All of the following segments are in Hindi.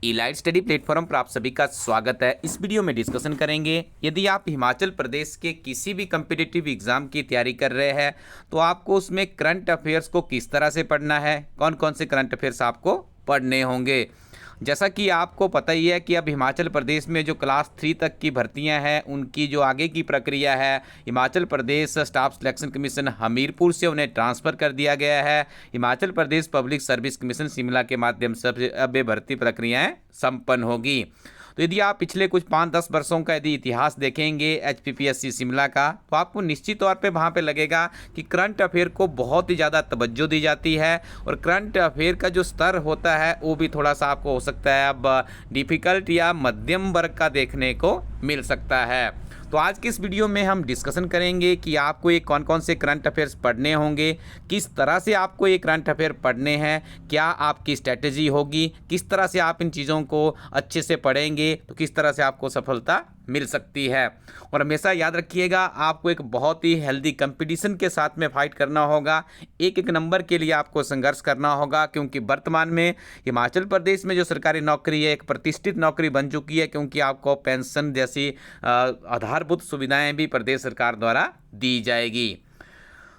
इलाइट स्टडी प्लेटफॉर्म पर आप सभी का स्वागत है। इस वीडियो में डिस्कशन करेंगे, यदि आप हिमाचल प्रदेश के किसी भी कम्पिटिटिव एग्जाम की तैयारी कर रहे हैं तो आपको उसमें करंट अफेयर्स को किस तरह से पढ़ना है, कौन कौन से करंट अफेयर्स आपको पढ़ने होंगे। जैसा कि आपको पता ही है कि अब हिमाचल प्रदेश में जो क्लास 3 तक की भर्तियां हैं उनकी जो आगे की प्रक्रिया है, Himachal Pradesh staff selection commission Hamirpur से उन्हें ट्रांसफ़र कर दिया गया है। Himachal Pradesh public service commission Shimla के माध्यम से अब ये भर्ती प्रक्रियाएँ संपन्न होगी। तो यदि आप पिछले कुछ 5-10 वर्षों का यदि इतिहास देखेंगे HPPSC शिमला का, तो आपको निश्चित तौर पे वहाँ पे लगेगा कि करंट अफेयर को बहुत ही ज़्यादा तवज्जो दी जाती है और करंट अफेयर का जो स्तर होता है वो भी थोड़ा सा आपको हो सकता है अब डिफ़िकल्ट या मध्यम वर्ग का देखने को मिल सकता है। तो आज के इस वीडियो में हम डिस्कशन करेंगे कि आपको ये कौन कौन से करंट अफेयर्स पढ़ने होंगे, किस तरह से आपको ये करंट अफेयर पढ़ने हैं, क्या आपकी स्ट्रैटेजी होगी, किस तरह से आप इन चीज़ों को अच्छे से पढ़ेंगे तो किस तरह से आपको सफलता मिल सकती है। और हमेशा याद रखिएगा, आपको एक बहुत ही हेल्दी कंपटीशन के साथ में फाइट करना होगा, एक एक नंबर के लिए आपको संघर्ष करना होगा, क्योंकि वर्तमान में हिमाचल प्रदेश में जो सरकारी नौकरी है एक प्रतिष्ठित नौकरी बन चुकी है, क्योंकि आपको पेंशन जैसी आधारभूत सुविधाएं भी प्रदेश सरकार द्वारा दी जाएगी।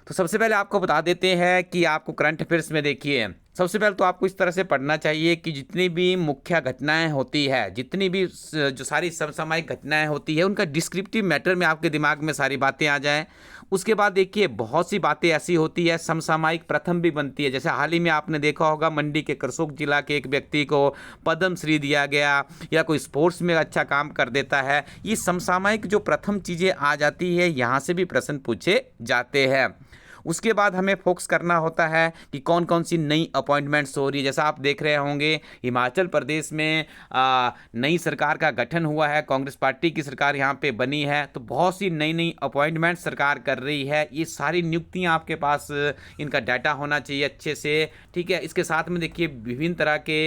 तो सबसे पहले आपको बता देते हैं कि आपको करंट अफेयर्स में देखिए, सबसे पहले तो आपको इस तरह से पढ़ना चाहिए कि जितनी भी मुख्य घटनाएं होती है, जितनी भी जो सारी समसामयिक घटनाएं होती है उनका डिस्क्रिप्टिव मैटर में आपके दिमाग में सारी बातें आ जाएं। उसके बाद देखिए बहुत सी बातें ऐसी होती है समसामयिक प्रथम भी बनती है, जैसे हाल ही में आपने देखा होगा मंडी के करसोग जिला के एक व्यक्ति को पद्म श्री दिया गया, या कोई स्पोर्ट्स में अच्छा काम कर देता है। ये समसामयिक जो प्रथम चीज़ें आ जाती है यहाँ से भी प्रश्न पूछे जाते हैं। उसके बाद हमें फोकस करना होता है कि कौन कौन सी नई अपॉइंटमेंट्स हो रही है। जैसा आप देख रहे होंगे हिमाचल प्रदेश में नई सरकार का गठन हुआ है, कांग्रेस पार्टी की सरकार यहाँ पे बनी है, तो बहुत सी नई नई अपॉइंटमेंट सरकार कर रही है। ये सारी नियुक्तियाँ आपके पास इनका डाटा होना चाहिए अच्छे से, ठीक है। इसके साथ में देखिए विभिन्न तरह के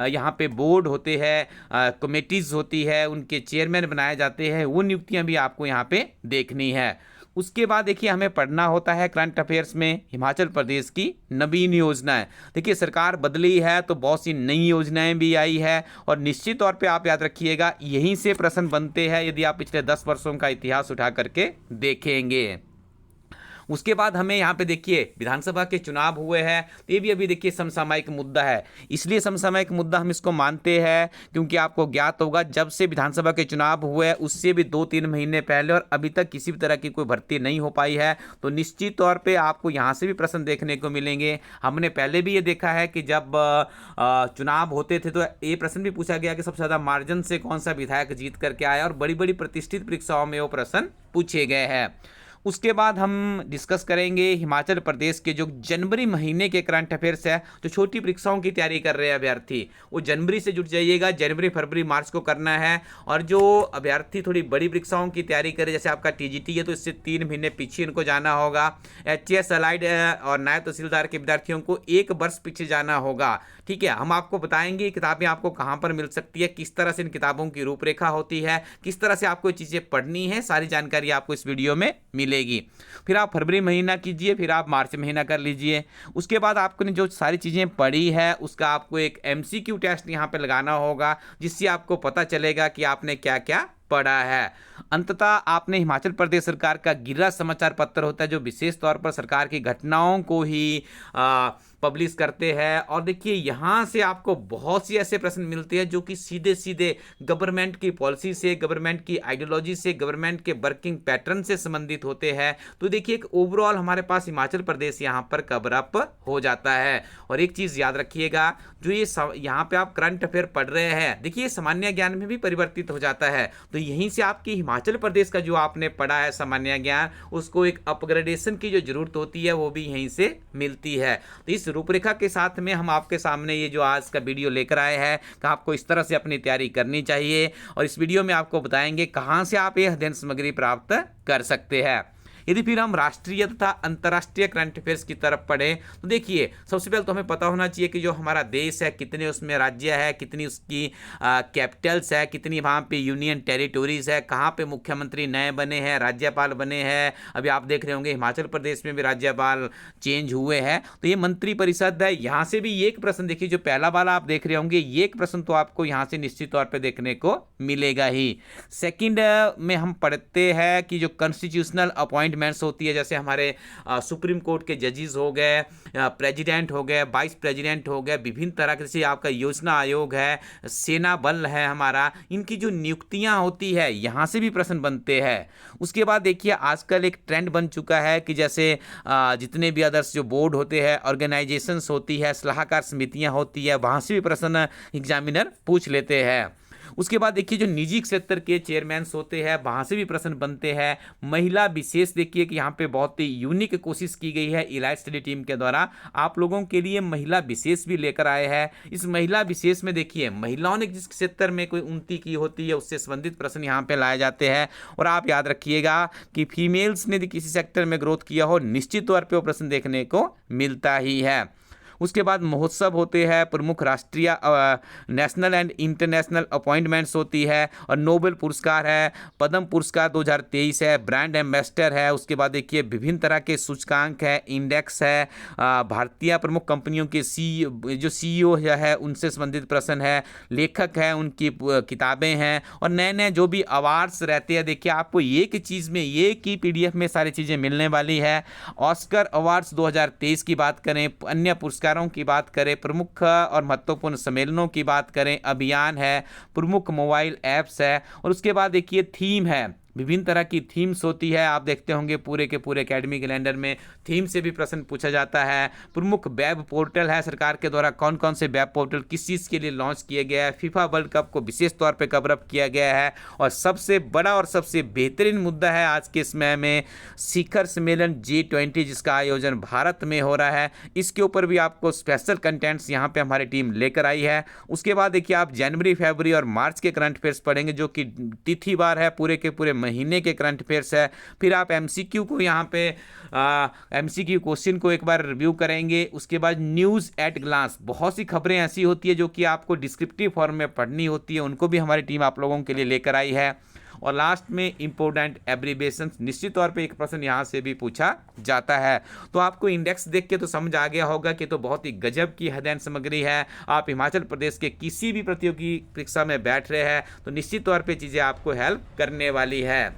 यहाँ पे बोर्ड होते हैं, कमेटीज़ होती है, उनके चेयरमैन बनाए जाते हैं, वो नियुक्तियाँ भी आपको यहाँ पे देखनी है। उसके बाद देखिए हमें पढ़ना होता है करंट अफेयर्स में हिमाचल प्रदेश की नवीन योजनाएं। देखिए सरकार बदली है तो बहुत सी नई योजनाएं भी आई है, और निश्चित तौर पे आप याद रखिएगा यहीं से प्रश्न बनते हैं यदि आप पिछले 10 वर्षों का इतिहास उठा करके देखेंगे। उसके बाद हमें यहाँ पे देखिए विधानसभा के चुनाव हुए हैं, तो ये भी अभी देखिए समसामयिक मुद्दा है। इसलिए समसामयिक मुद्दा हम इसको मानते हैं क्योंकि आपको ज्ञात होगा जब से विधानसभा के चुनाव हुए उससे भी 2-3 महीने पहले और अभी तक किसी भी तरह की कोई भर्ती नहीं हो पाई है, तो निश्चित तौर पर आपको यहाँ से भी प्रश्न देखने को मिलेंगे। हमने पहले भी ये देखा है कि जब चुनाव होते थे तो ये प्रश्न भी पूछा गया कि सबसे ज़्यादा मार्जिन से कौन सा विधायक जीत करके आया, और बड़ी बड़ी प्रतिष्ठित परीक्षाओं में वो प्रश्न पूछे गए हैं। उसके बाद हम डिस्कस करेंगे हिमाचल प्रदेश के जो जनवरी महीने के करंट अफेयर्स है। जो छोटी परीक्षाओं की तैयारी कर रहे हैं अभ्यर्थी वो जनवरी से जुट जाइएगा, जनवरी फरवरी मार्च को करना है। और जो अभ्यर्थी थोड़ी बड़ी परीक्षाओं की तैयारी करे, जैसे आपका TGT है तो इससे 3 महीने पीछे इनको जाना होगा। HS अलाइड और नायब तहसीलदार के विद्यार्थियों को 1 वर्ष पीछे जाना होगा, ठीक है। हम आपको बताएंगे किताबें आपको कहाँ पर मिल सकती है, किस तरह से इन किताबों की रूपरेखा होती है, किस तरह से आपको ये चीज़ें पढ़नी है, सारी जानकारी आपको इस वीडियो में मिलेगी। फिर आप फरवरी महीना कीजिए, फिर आप मार्च महीना कर लीजिए। उसके बाद आपने जो सारी चीज़ें पढ़ी है उसका आपको एक MCQ टेस्ट यहाँ पे लगाना होगा, जिससे आपको पता चलेगा कि आपने क्या क्या पढ़ा है। अंततः आपने हिमाचल प्रदेश सरकार का गिरा समाचार पत्र होता है जो विशेष तौर पर सरकार की घटनाओं को ही पब्लिश करते हैं। और देखिए यहाँ से आपको बहुत सी ऐसे प्रश्न मिलते हैं जो कि सीधे सीधे गवर्नमेंट की पॉलिसी से, गवर्नमेंट की आइडियोलॉजी से, गवर्नमेंट के वर्किंग पैटर्न से संबंधित होते हैं। तो देखिए एक ओवरऑल हमारे पास हिमाचल प्रदेश यहाँ पर कवर अप हो जाता है। और एक चीज़ याद रखिएगा, जो ये यहाँ पे आप करंट अफेयर पढ़ रहे हैं, देखिए सामान्य ज्ञान में भी परिवर्तित हो जाता है। तो यहीं से आपकी हिमाचल प्रदेश का जो आपने पढ़ा है सामान्य ज्ञान, उसको एक अपग्रेडेशन की जो जरूरत होती है वो भी यहीं से मिलती है। तो इस रूपरेखा के साथ में हम आपके सामने ये जो आज का वीडियो लेकर आए हैं कि आपको इस तरह से अपनी तैयारी करनी चाहिए, और इस वीडियो में आपको बताएंगे कहाँ से आप ये अध्ययन सामग्री प्राप्त कर सकते हैं। यदि फिर हम राष्ट्रीय तथा अंतर्राष्ट्रीय करंट अफेयर्स की तरफ पढ़ें तो देखिए सबसे पहले तो हमें पता होना चाहिए कि जो हमारा देश है कितने उसमें राज्य है, कितनी उसकी कैपिटल्स है, कितनी वहाँ पे यूनियन टेरिटोरीज है, कहाँ पे मुख्यमंत्री नए बने हैं, राज्यपाल बने हैं। अभी आप देख रहे होंगे हिमाचल प्रदेश में भी राज्यपाल चेंज हुए हैं। तो ये मंत्री परिषद है। यहाँ से भी एक प्रश्न देखिए, जो पहला वाला आप देख रहे होंगे ये एक प्रश्न तो आपको यहाँ से निश्चित तौर पे देखने को मिलेगा ही। सेकंड में हम पढ़ते हैं कि जो कॉन्स्टिट्यूशनल अपॉइंटमेंट्स होती है, जैसे हमारे सुप्रीम कोर्ट के जजेस हो गए, प्रेसिडेंट हो गए, वाइस प्रेसिडेंट हो गए, विभिन्न तरह के जैसे आपका योजना आयोग है, सेना बल है हमारा, इनकी जो नियुक्तियां होती है यहाँ से भी प्रश्न बनते हैं। उसके बाद देखिए आजकल एक ट्रेंड बन चुका है कि जैसे जितने भी अदर्स जो बोर्ड होते हैं, ऑर्गेनाइजेशंस होती है, सलाहकार समितियां होती है, वहाँ से भी प्रश्न एग्जामिनर पूछ लेते हैं। उसके बाद देखिए जो निजी क्षेत्र के चेयरमैन्स होते हैं वहाँ से भी प्रश्न बनते हैं। महिला विशेष देखिए कि यहाँ पे बहुत ही यूनिक कोशिश की गई है इलाइट स्टडी टीम के द्वारा, आप लोगों के लिए महिला विशेष भी लेकर आए हैं। इस महिला विशेष में देखिए महिलाओं ने जिस क्षेत्र में कोई उन्नति की होती है उससे संबंधित प्रश्न यहाँ पे लाए जाते हैं। और आप याद रखिएगा कि फीमेल्स ने किसी सेक्टर में ग्रोथ किया हो निश्चित तौर पर वो प्रश्न देखने को मिलता ही है। उसके बाद महोत्सव होते हैं, प्रमुख राष्ट्रीय नेशनल एंड इंटरनेशनल अपॉइंटमेंट्स होती है, और नोबेल पुरस्कार है, पद्म पुरस्कार 2023 है, ब्रांड एम्बेसडर है। उसके बाद देखिए विभिन्न तरह के सूचकांक है, इंडेक्स है, भारतीय प्रमुख कंपनियों के जो CEO है उनसे संबंधित प्रश्न है, लेखक है उनकी किताबें हैं, और नए नए जो भी अवार्ड्स रहते हैं देखिए आपको एक ही चीज़ में एक ही PDF में सारी चीज़ें मिलने वाली है। ऑस्कर अवार्ड्स 2023 की बात करें, अन्य पुरस्कारों की बात करें, प्रमुख और महत्वपूर्ण सम्मेलनों की बात करें, अभियान है, प्रमुख मोबाइल ऐप्स है, और उसके बाद देखिए थीम है, विभिन्न तरह की थीम्स होती है। आप देखते होंगे पूरे के पूरे एकेडमिक कैलेंडर में थीम से भी प्रश्न पूछा जाता है। प्रमुख वेब पोर्टल है, सरकार के द्वारा कौन कौन से वेब पोर्टल किस चीज़ के लिए लॉन्च किए गया है, फीफा वर्ल्ड कप को विशेष तौर पे कवरअप किया गया है। और सबसे बड़ा और सबसे बेहतरीन मुद्दा है आज के समय में शिखर सम्मेलन G20 जिसका आयोजन भारत में हो रहा है, इसके ऊपर भी आपको स्पेशल कंटेंट्स यहाँ पे हमारी टीम लेकर आई है। उसके बाद देखिए आप जनवरी, फरवरी और मार्च के करंट अफेयर्स पढ़ेंगे जो कि तिथिवार है, पूरे के पूरे महीने के करंट अफेयर्स है। फिर आप MCQ को यहाँ पे MCQ क्वेश्चन को एक बार रिव्यू करेंगे। उसके बाद न्यूज़ एट ग्लांस, बहुत सी खबरें ऐसी होती है जो कि आपको डिस्क्रिप्टिव फॉर्म में पढ़नी होती है, उनको भी हमारी टीम आप लोगों के लिए लेकर आई है। और लास्ट में इंपॉर्टेंट एब्रीविएशंस, निश्चित तौर पे एक प्रश्न यहाँ से भी पूछा जाता है। तो आपको इंडेक्स देख के तो समझ आ गया होगा कि तो बहुत ही गजब की अध्ययन सामग्री है। आप हिमाचल प्रदेश के किसी भी प्रतियोगी परीक्षा में बैठ रहे हैं तो निश्चित तौर पे चीज़ें आपको हेल्प करने वाली है।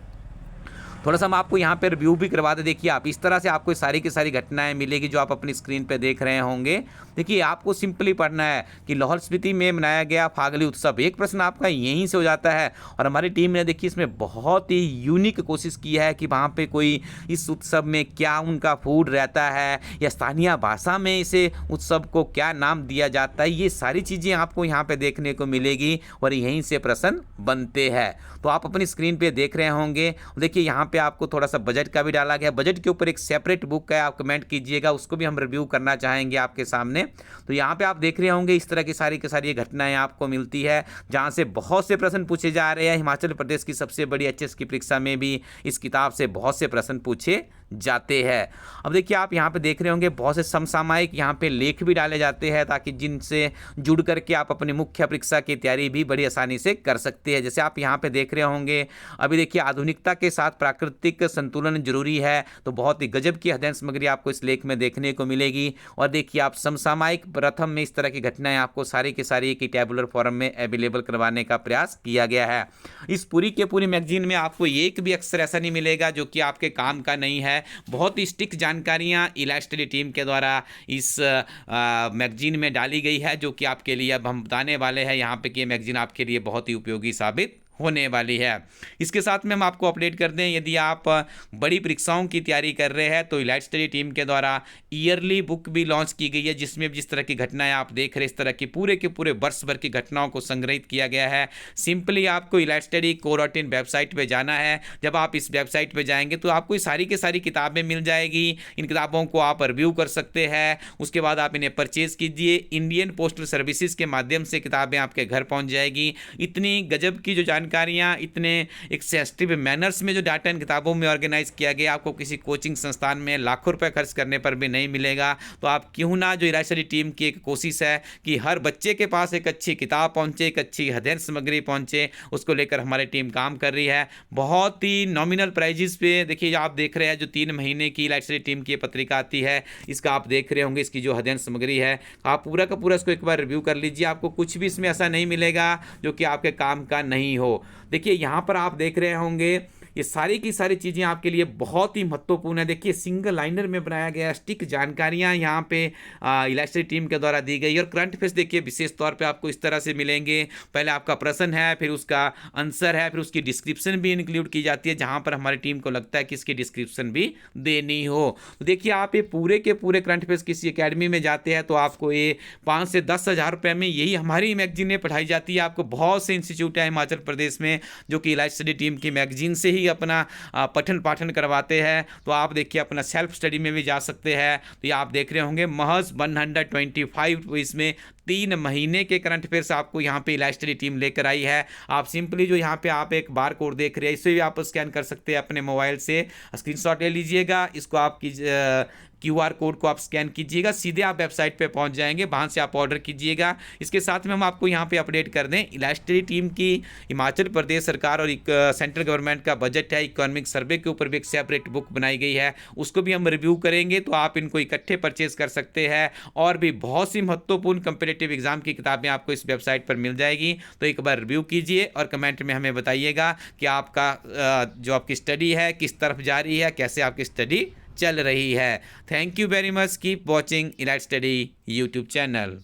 थोड़ा सा हम आपको यहाँ पे रिव्यू भी करवा दे। देखिए आप इस तरह से आपको सारी की सारी घटनाएं मिलेगी जो आप अपनी स्क्रीन पे देख रहे होंगे। देखिए आपको सिंपली पढ़ना है कि लाहौल स्पीति में मनाया गया फागली उत्सव, एक प्रश्न आपका यहीं से हो जाता है। और हमारी टीम ने देखिए इसमें बहुत ही यूनिक कोशिश की है कि वहाँ पे कोई इस उत्सव में क्या उनका फूड रहता है या स्थानीय भाषा में इसे उत्सव को क्या नाम दिया जाता है, ये सारी चीज़ें आपको यहाँ पे देखने को मिलेगी और यहीं से प्रश्न बनते हैं। तो आप अपनी स्क्रीन पे देख रहे होंगे। देखिए यहाँ पे आपको थोड़ा सा बजट का भी डाला गया, बजट के ऊपर एक सेपरेट बुक है, आप कमेंट कीजिएगा, उसको भी हम रिव्यू करना चाहेंगे आपके सामने। तो यहाँ पे आप देख रहे होंगे इस तरह की सारी घटनाएं आपको मिलती है जहाँ से बहुत से प्रश्न पूछे जा रहे हैं। हिमाचल प्रदेश की सबसे बड़ी HS की परीक्षा में भी इस किताब से बहुत से प्रश्न पूछे जाते हैं। अब देखिए आप यहाँ पे देख रहे होंगे बहुत से समसामयिक यहाँ पे लेख भी डाले जाते हैं ताकि जिनसे जुड़ करके आप अपनी मुख्य परीक्षा की तैयारी भी बड़ी आसानी से कर सकते हैं। जैसे आप यहाँ पे देख रहे होंगे अभी देखिए आधुनिकता के साथ प्राकृतिक संतुलन जरूरी है, तो बहुत ही गजब की अध्ययन सामग्री आपको इस लेख में देखने को मिलेगी। और देखिए आप समसामयिक प्रथम में इस तरह की घटनाएं आपको सारी की सारी एक टेबुलर फॉर्म में अवेलेबल करवाने का प्रयास किया गया है। इस पूरी के पूरी मैगजीन में आपको एक भी अक्षर ऐसा नहीं मिलेगा जो कि आपके काम का नहीं है। बहुत ही स्टिक जानकारियां इलाइट स्टडी टीम के द्वारा इस मैगजीन में डाली गई है जो कि आपके लिए अब हम बताने वाले हैं यहाँ पे कि ये मैगजीन आपके लिए बहुत ही उपयोगी साबित होने वाली है। इसके साथ में हम आपको अपडेट कर दें, यदि आप बड़ी परीक्षाओं की तैयारी कर रहे हैं तो इलाइट स्टडी टीम के द्वारा ईयरली बुक भी लॉन्च की गई है जिसमें जिस तरह की घटनाएं आप देख रहे हैं इस तरह की पूरे के पूरे वर्ष भर की घटनाओं को संग्रहित किया गया है। सिंपली आपको इलाइट स्टडी co.in वेबसाइट पर जाना है। जब आप इस वेबसाइट पर जाएंगे तो आपको सारी की सारी किताबें मिल जाएगी। इन किताबों को आप रिव्यू कर सकते हैं, उसके बाद आप इन्हें परचेज कीजिए। इंडियन पोस्टल सर्विसेज के माध्यम से किताबें आपके घर पहुँच जाएगी। इतनी गजब की जो जानकारी जानकारियाँ इतने एक सेंसिटिव मैनर्स में जो डाटा इन किताबों में ऑर्गेनाइज किया गया आपको किसी कोचिंग संस्थान में लाखों रुपए खर्च करने पर भी नहीं मिलेगा। तो आप क्यों ना, जो इलाइट स्टडी टीम की एक कोशिश है कि हर बच्चे के पास एक अच्छी किताब पहुंचे, एक अच्छी अध्ययन सामग्री पहुंचे, उसको लेकर हमारी टीम काम कर रही है। बहुत ही नॉमिनल प्राइजेस पे देखिए, आप देख रहे हैं जो 3 महीने की इलाइट स्टडी टीम की पत्रिका आती है, इसका आप देख रहे होंगे, इसकी जो अध्ययन सामग्री है, आप पूरा का पूरा इसको एक बार रिव्यू कर लीजिए। आपको कुछ भी इसमें ऐसा नहीं मिलेगा जो कि आपके काम का नहीं हो। देखिए यहाँ पर आप देख रहे होंगे ये सारी की सारी चीज़ें आपके लिए बहुत ही महत्वपूर्ण है। देखिए सिंगल लाइनर में बनाया गया स्टिक जानकारियां यहाँ पे इलाइट स्टडी टीम के द्वारा दी गई। और करंट अफेयर्स देखिए विशेष तौर पे आपको इस तरह से मिलेंगे, पहले आपका प्रश्न है, फिर उसका आंसर है, फिर उसकी डिस्क्रिप्शन भी इंक्लूड की जाती है, जहाँ पर हमारी टीम को लगता है कि इसकी डिस्क्रिप्शन भी देनी हो। तो देखिए आप ये पूरे के पूरे करंट अफेयर्स किसी अकेडमी में जाते हैं तो आपको ये 5 से 10 हज़ार रुपये में यही हमारी मैगजीन में पढ़ाई जाती है। आपको बहुत से इंस्टीट्यूट है हिमाचल प्रदेश में जो कि इलाइट स्टडी टीम की मैगजीन से ही अपना पठन पाठन करवाते हैं। तो आप देखिए अपना सेल्फ स्टडी में भी जा सकते हैं। तो ये आप देख रहे होंगे महज 125, तो इसमें 3 महीने के करंट अफेयर्स आपको यहाँ पे इलाइट स्टडी टीम लेकर आई है। आप सिंपली जो यहाँ पे आप एक बार कोड देख रहे हैं, इसे भी आप स्कैन कर सकते हैं अपने मोबाइल से, स्क्रीनशॉट ले लीजिएगा, इसको आप QR कोड को आप स्कैन कीजिएगा, सीधे आप वेबसाइट पे पहुंच जाएंगे, वहां से आप ऑर्डर कीजिएगा। इसके साथ में हम आपको यहाँ पे अपडेट कर दें, इलाइट स्टडी टीम की हिमाचल प्रदेश सरकार और सेंट्रल गवर्नमेंट का बजट है, इकोनॉमिक सर्वे के ऊपर भी एक सेपरेट बुक बनाई गई है, उसको भी हम रिव्यू करेंगे। तो आप इनको इकट्ठे परचेज कर सकते हैं। और भी बहुत सी महत्वपूर्ण कंपिटिटिव एग्जाम की किताबें आपको इस वेबसाइट पर मिल जाएगी। तो एक बार रिव्यू कीजिए और कमेंट में हमें बताइएगा कि आपका जो आपकी स्टडी है किस तरफ जा रही है, कैसे आपकी स्टडी चल रही है। Thank you very much, keep watching elite study YouTube channel.